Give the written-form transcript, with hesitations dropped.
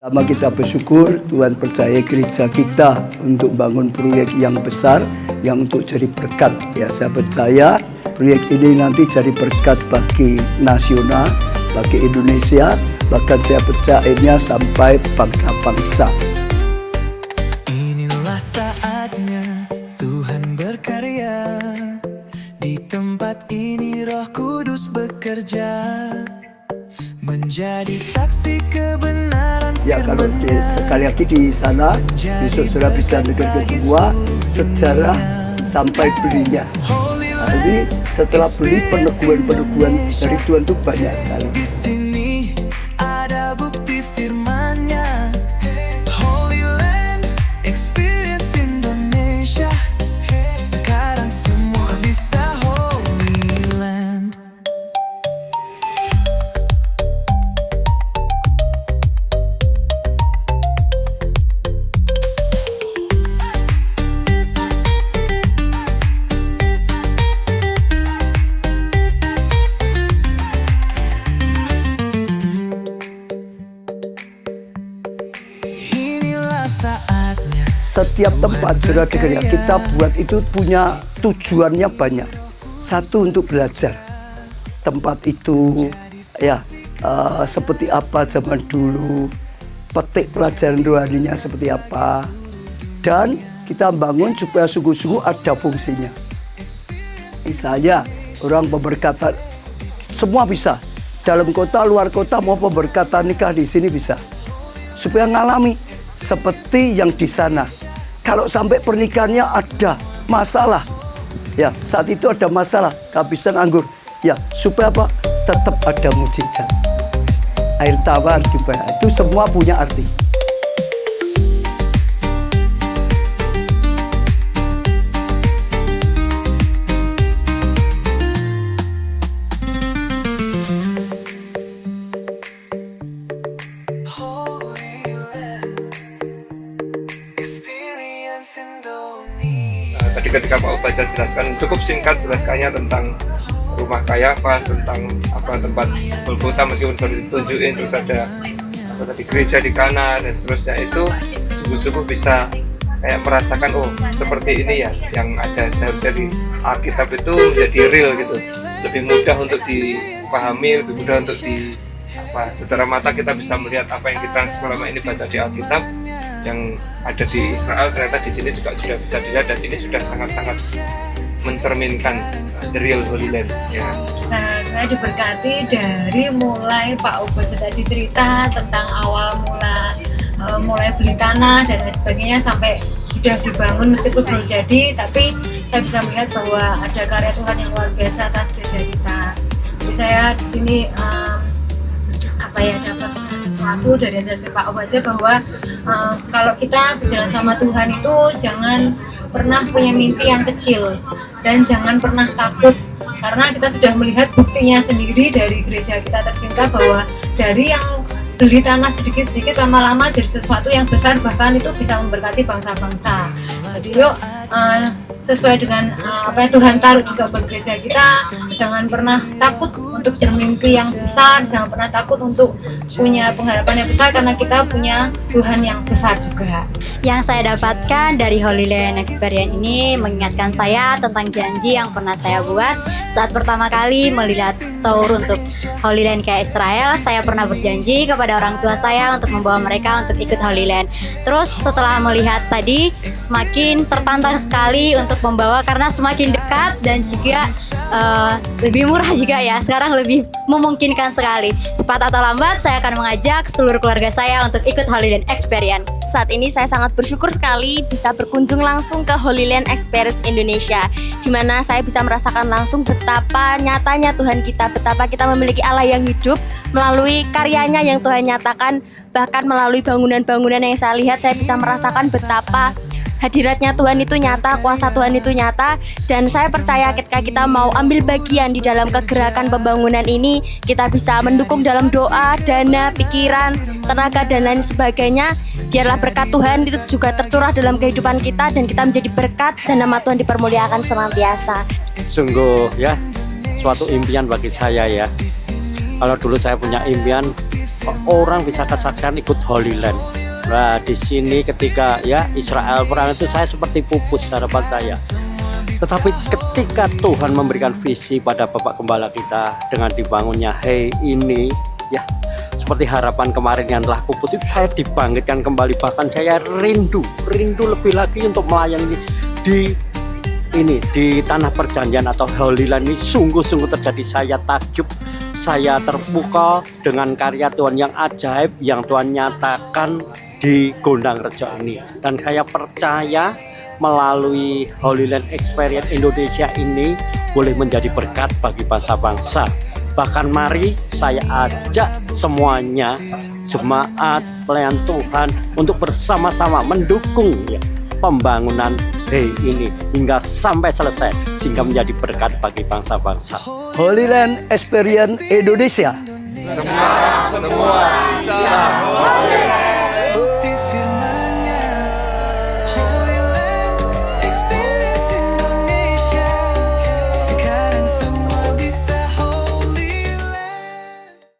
Pertama kita bersyukur Tuhan percaya gereja kita untuk bangun proyek yang besar yang untuk jadi berkat. Ya, saya percaya proyek ini nanti jadi berkat bagi nasional, bagi Indonesia, bahkan saya percaya sampai bangsa-bangsa. Inilah saatnya Tuhan berkarya, di tempat ini Roh Kudus bekerja, menjadi saksi kebenaran Ya, kalau sekali lagi di sana besok sudah bisa dengar kedua sejarah sampai belinya. Jadi setelah beli peneguhan dari Tuhan itu banyak sekali. Di sini ada bukti firman-Nya, Holy Land Experience Indonesia. Sekarang semua bisa Holy Land. Setiap tempat saudara ya, kita buat itu punya tujuannya banyak. Satu, untuk belajar. Tempat itu ya seperti apa zaman dulu, petik pelajaran rohaninya seperti apa, dan kita bangun supaya sungguh-sungguh ada fungsinya. Misalnya orang pemberkatan semua bisa, dalam kota luar kota mau pemberkatan nikah di sini bisa, supaya ngalami seperti yang di sana. Kalau sampai pernikahannya ada masalah, ya saat itu ada masalah, kehabisan anggur, ya supaya apa? Tetap ada mujizat. Air tawar juga, itu semua punya arti. Tadi ketika Pak Ubaca jelaskan, cukup singkat jelaskannya tentang rumah Kayafas, tentang apa tempat Golgota meskipun baru ditunjukin, terus ada apa tadi gereja di Kana dan seterusnya, itu sungguh-sungguh bisa kayak merasakan oh seperti ini ya yang ada seharusnya di Alkitab itu menjadi real gitu, lebih mudah untuk dipahami, lebih mudah untuk secara mata kita bisa melihat apa yang kita selama ini baca di Alkitab yang ada di Israel, ternyata di sini juga sudah bisa dilihat, dan ini sudah sangat-sangat mencerminkan the real Holy Land. Ya. Saya diberkati dari mulai Pak Ubaca tadi cerita tentang awal mulai beli tanah dan lain sebagainya sampai sudah dibangun meskipun belum jadi, tapi saya bisa melihat bahwa ada karya Tuhan yang luar biasa atas gereja kita. Jadi saya di sini dapat sesuatu dari ajaran Pak Ubaca bahwa kalau kita berjalan sama Tuhan itu jangan pernah punya mimpi yang kecil dan jangan pernah takut, karena kita sudah melihat buktinya sendiri dari gereja kita tercinta bahwa dari yang beli tanah sedikit-sedikit lama-lama jadi sesuatu yang besar, bahkan itu bisa memberkati bangsa-bangsa. Jadi yuk sesuai dengan apa yang Tuhan taruh juga buat gereja kita, jangan pernah takut untuk bermimpi yang besar, jangan pernah takut untuk punya pengharapan yang besar, karena kita punya Tuhan yang besar juga. Yang saya dapatkan dari Holy Land Experience ini mengingatkan saya tentang janji yang pernah saya buat saat pertama kali melihat tour untuk Holy Land ke Israel. Saya pernah berjanji kepada orang tua saya untuk membawa mereka untuk ikut Holy Land. Terus setelah melihat tadi semakin tertantang sekali untuk membawa, karena semakin dekat dan juga lebih murah juga ya. Sekarang lebih memungkinkan sekali. Cepat atau lambat saya akan mengajak seluruh keluarga saya untuk ikut Holy Land Experience. Saat ini saya sangat bersyukur sekali bisa berkunjung langsung ke Holy Land Experience Indonesia, di mana saya bisa merasakan langsung betapa nyatanya Tuhan kita, betapa kita memiliki Allah yang hidup melalui karyanya yang Tuhan nyatakan. Bahkan melalui bangunan-bangunan yang saya lihat, saya bisa merasakan betapa hadiratnya Tuhan itu nyata, kuasa Tuhan itu nyata. Dan saya percaya ketika kita mau ambil bagian di dalam kegerakan pembangunan ini, kita bisa mendukung dalam doa, dana, pikiran, tenaga, dan lain sebagainya. Biarlah berkat Tuhan itu juga tercurah dalam kehidupan kita, dan kita menjadi berkat dan nama Tuhan dipermuliakan senantiasa. Sungguh ya, suatu impian bagi saya ya. Kalau dulu saya punya impian orang bisa kesaksian ikut Holy Land. Nah, di sini ketika ya Israel perang itu saya seperti pupus harapan saya. Tetapi ketika Tuhan memberikan visi pada Bapak Gembala kita dengan dibangunnya Hey ini, ya seperti harapan kemarin yang telah pupus itu, saya dibangkitkan kembali. Bahkan saya rindu lebih lagi untuk melayani di tanah perjanjian atau Holy Land ini. Sungguh-sungguh terjadi, saya takjub, saya terpukau dengan karya Tuhan yang ajaib yang Tuhan nyatakan di Gondang Rejo ini. Dan saya percaya melalui Holy Land Experience Indonesia ini boleh menjadi berkat bagi bangsa-bangsa. Bahkan mari saya ajak semuanya, jemaat pelayan Tuhan, untuk bersama-sama mendukung ya, pembangunan Hey ini hingga sampai selesai, sehingga menjadi berkat bagi bangsa-bangsa. Holy Land Experience Indonesia. Semua bisa.